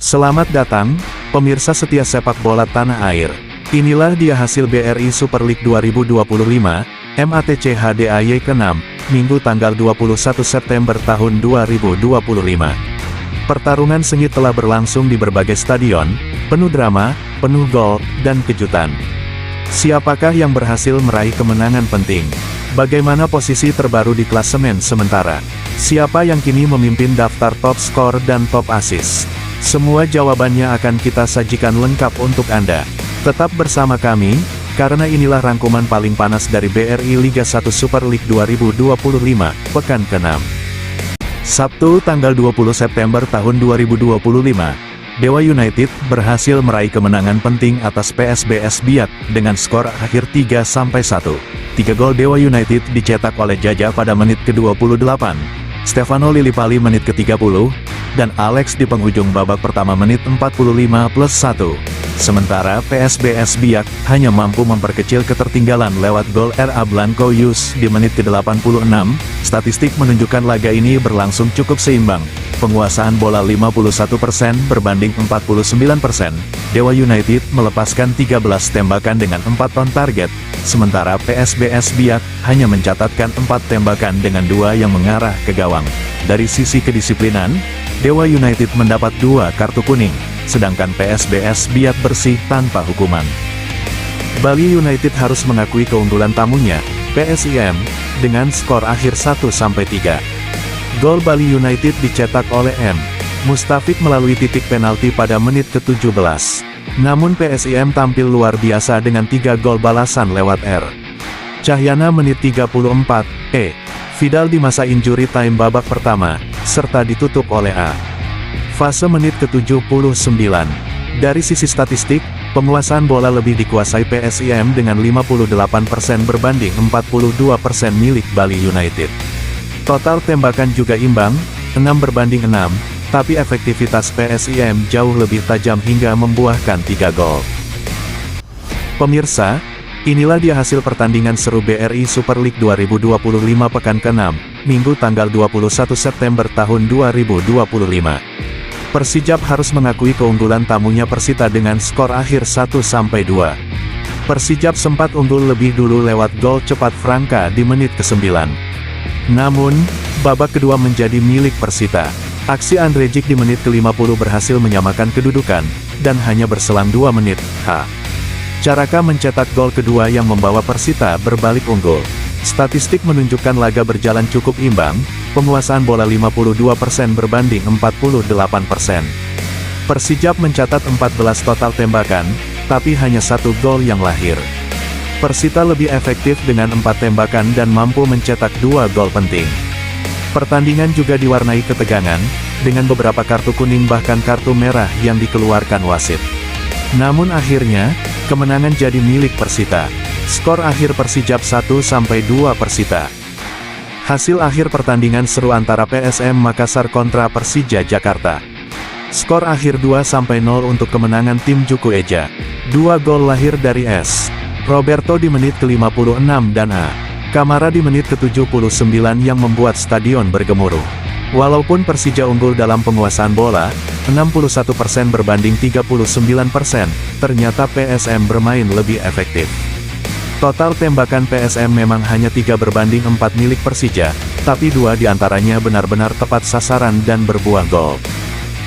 Selamat datang, pemirsa setia sepak bola tanah air. Inilah dia hasil BRI Super League 2025, MATC HDAY ke-6, Minggu tanggal 21 September tahun 2025. Pertarungan sengit telah berlangsung di berbagai stadion, penuh drama, penuh gol, dan kejutan. Siapakah yang berhasil meraih kemenangan penting? Bagaimana posisi terbaru di klasemen sementara? Siapa yang kini memimpin daftar top skor dan top assist? Semua jawabannya akan kita sajikan lengkap untuk Anda. Tetap bersama kami, karena inilah rangkuman paling panas dari BRI Liga 1 Super League 2025, pekan ke-6. Sabtu tanggal 20 September tahun 2025, Dewa United berhasil meraih kemenangan penting atas PSBS Biak dengan skor akhir 3-1. 3 gol Dewa United dicetak oleh Jaja pada menit ke-28, Stefano Lillipali menit ke-30, dan Alex di penghujung babak pertama menit 45+1. Sementara PSBS Biak hanya mampu memperkecil ketertinggalan lewat gol RA Blanco Yus di menit ke-86. Statistik menunjukkan laga ini berlangsung cukup seimbang. Penguasaan bola 51% berbanding 49%. Dewa United melepaskan 13 tembakan dengan 4 on target, sementara PSBS Biak hanya mencatatkan 4 tembakan dengan 2 yang mengarah ke gawang. Dari sisi kedisiplinan, Dewa United mendapat 2 kartu kuning, sedangkan PSBS Biak bersih tanpa hukuman. Bali United harus mengakui keunggulan tamunya, PSIM, dengan skor akhir 1-3. Gol Bali United dicetak oleh M. Mustafik melalui titik penalti pada menit ke-17. Namun PSIM tampil luar biasa dengan 3 gol balasan lewat R. Cahyana menit 34, Vidal di masa injury time babak pertama, serta ditutup oleh A. Fase menit ke-79. Dari sisi statistik, penguasaan bola lebih dikuasai PSIM dengan 58% berbanding 42% milik Bali United. Total tembakan juga imbang, 6-6, tapi efektivitas PSIM jauh lebih tajam hingga membuahkan 3 gol. Pemirsa, inilah dia hasil pertandingan seru BRI Super League 2025 pekan ke-6, Minggu tanggal 21 September tahun 2025. Persijap harus mengakui keunggulan tamunya Persita dengan skor akhir 1-2. Persijap sempat unggul lebih dulu lewat gol cepat Franka di menit ke-9. Namun, babak kedua menjadi milik Persita. Aksi Andrejik di menit ke-50 berhasil menyamakan kedudukan, dan hanya berselang 2 menit, Caraka mencetak gol kedua yang membawa Persita berbalik unggul. Statistik menunjukkan laga berjalan cukup imbang, penguasaan bola 52% berbanding 48%. Persijap mencatat 14 total tembakan, tapi hanya 1 gol yang lahir. Persita lebih efektif dengan 4 tembakan dan mampu mencetak 2 gol penting. Pertandingan juga diwarnai ketegangan, dengan beberapa kartu kuning bahkan kartu merah yang dikeluarkan wasit. Namun akhirnya, kemenangan jadi milik Persita. Skor akhir Persijap 1-2 Persita. Hasil akhir pertandingan seru antara PSM Makassar kontra Persija Jakarta. Skor akhir 2-0 untuk kemenangan tim Juku Eja. 2 gol lahir dari S. Roberto di menit ke-56 dan A. Kamara di menit ke-79 yang membuat stadion bergemuruh. Walaupun Persija unggul dalam penguasaan bola, 61% berbanding 39%, ternyata PSM bermain lebih efektif. Total tembakan PSM memang hanya 3 berbanding 4 milik Persija, tapi 2 diantaranya benar-benar tepat sasaran dan berbuah gol.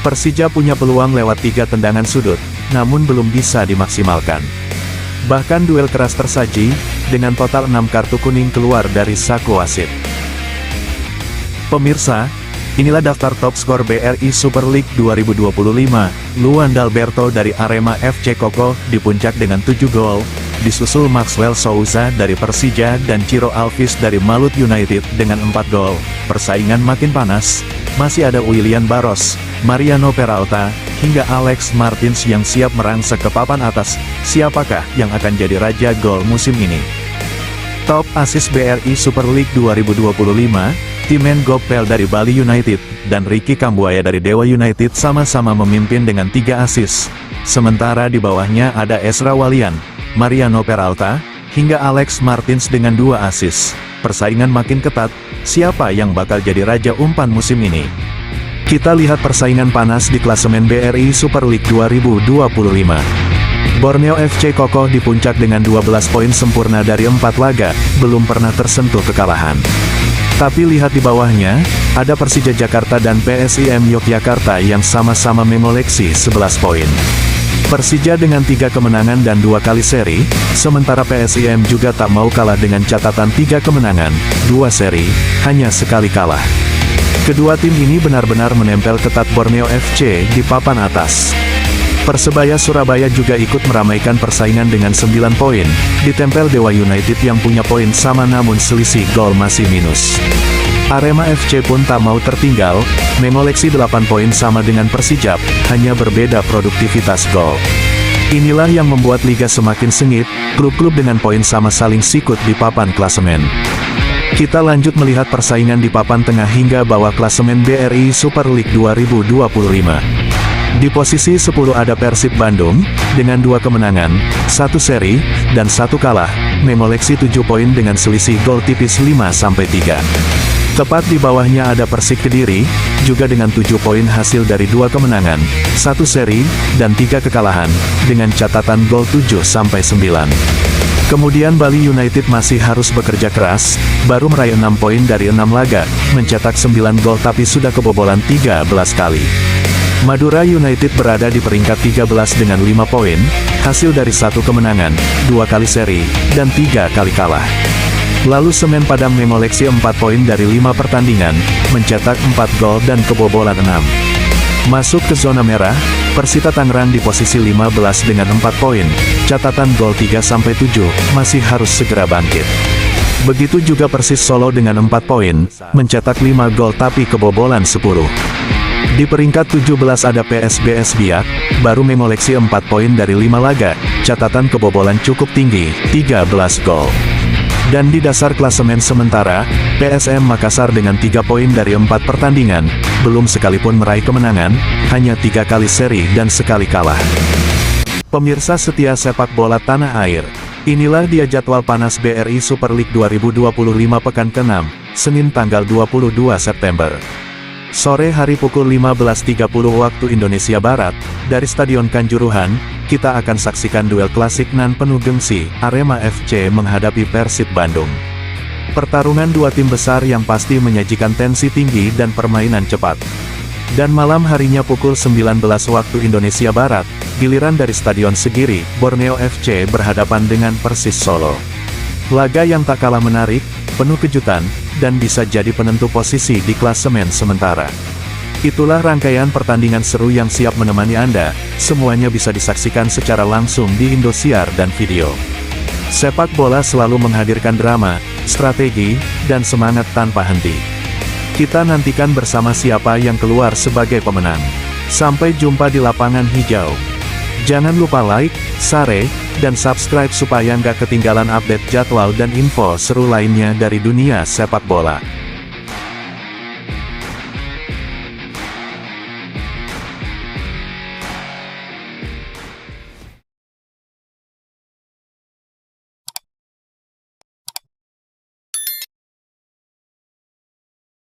Persija punya peluang lewat 3 tendangan sudut, namun belum bisa dimaksimalkan. Bahkan duel keras tersaji, dengan total 6 kartu kuning keluar dari saku wasit. Pemirsa, inilah daftar top skor BRI Super League 2025. Luan Dalberto dari Arema FC Koko di puncak dengan 7 gol, disusul Maxwell Souza dari Persija dan Ciro Alvis dari Malut United dengan 4 gol. Persaingan makin panas, masih ada Willian Barros, Mariano Peralta, hingga Alex Martins yang siap merangsek ke papan atas. Siapakah yang akan jadi raja gol musim ini? Top assist BRI Super League 2025, Timen Gopel dari Bali United, dan Ricky Kambuaya dari Dewa United sama-sama memimpin dengan 3 assist. Sementara di bawahnya ada Ezra Walian, Mariano Peralta, hingga Alex Martins dengan 2 assist. Persaingan makin ketat, siapa yang bakal jadi raja umpan musim ini? Kita lihat persaingan panas di klasemen BRI Super League 2025. Borneo FC kokoh di puncak dengan 12 poin sempurna dari 4 laga, belum pernah tersentuh kekalahan. Tapi lihat di bawahnya, ada Persija Jakarta dan PSIM Yogyakarta yang sama-sama mengoleksi 11 poin. Persija dengan 3 kemenangan dan 2 kali seri, sementara PSIM juga tak mau kalah dengan catatan 3 kemenangan, 2 seri, hanya sekali kalah. Kedua tim ini benar-benar menempel ketat Borneo FC di papan atas. Persebaya Surabaya juga ikut meramaikan persaingan dengan 9 poin, ditempel Dewa United yang punya poin sama namun selisih gol masih minus. Arema FC pun tak mau tertinggal, mengoleksi 8 poin sama dengan Persijap, hanya berbeda produktivitas gol. Inilah yang membuat liga semakin sengit, klub-klub dengan poin sama saling sikut di papan klasemen. Kita lanjut melihat persaingan di papan tengah hingga bawah klasemen BRI Super League 2025. Di posisi 10 ada Persib Bandung, dengan 2 kemenangan, 1 seri, dan 1 kalah, mengoleksi 7 poin dengan selisih gol tipis 5-3. Tepat di bawahnya ada Persik Kediri, juga dengan 7 poin hasil dari 2 kemenangan, 1 seri, dan 3 kekalahan, dengan catatan gol 7-9. Kemudian Bali United masih harus bekerja keras, baru meraih 6 poin dari 6 laga, mencetak 9 gol tapi sudah kebobolan 13 kali. Madura United berada di peringkat 13 dengan 5 poin, hasil dari 1 kemenangan, 2 kali seri, dan 3 kali kalah. Lalu Semen Padang mengoleksi 4 poin dari 5 pertandingan, mencetak 4 gol dan kebobolan 6. Masuk ke zona merah, Persita Tangerang di posisi 15 dengan 4 poin, catatan gol 3-7, masih harus segera bangkit. Begitu juga Persis Solo dengan 4 poin, mencetak 5 gol tapi kebobolan 10. Di peringkat 17 ada PSBS Biak, baru mengoleksi 4 poin dari 5 laga, catatan kebobolan cukup tinggi, 13 gol. Dan di dasar klasemen sementara, PSM Makassar dengan 3 poin dari 4 pertandingan, belum sekalipun meraih kemenangan, hanya 3 kali seri dan sekali kalah. Pemirsa setia sepak bola tanah air, inilah dia jadwal panas BRI Super League 2025 pekan ke-6, Senin tanggal 22 September. Sore hari pukul 15.30 waktu Indonesia Barat, dari Stadion Kanjuruhan, kita akan saksikan duel klasik nan penuh gengsi, Arema FC menghadapi Persib Bandung. Pertarungan dua tim besar yang pasti menyajikan tensi tinggi dan permainan cepat. Dan malam harinya pukul 19 waktu Indonesia Barat, giliran dari Stadion Segiri, Borneo FC berhadapan dengan Persis Solo. Laga yang tak kalah menarik, penuh kejutan, dan bisa jadi penentu posisi di klasemen sementara. Itulah rangkaian pertandingan seru yang siap menemani Anda, semuanya bisa disaksikan secara langsung di Indosiar dan video. Sepak bola selalu menghadirkan drama, strategi, dan semangat tanpa henti. Kita nantikan bersama siapa yang keluar sebagai pemenang. Sampai jumpa di lapangan hijau. Jangan lupa like, share, dan subscribe supaya nggak ketinggalan update jadwal dan info seru lainnya dari dunia sepak bola.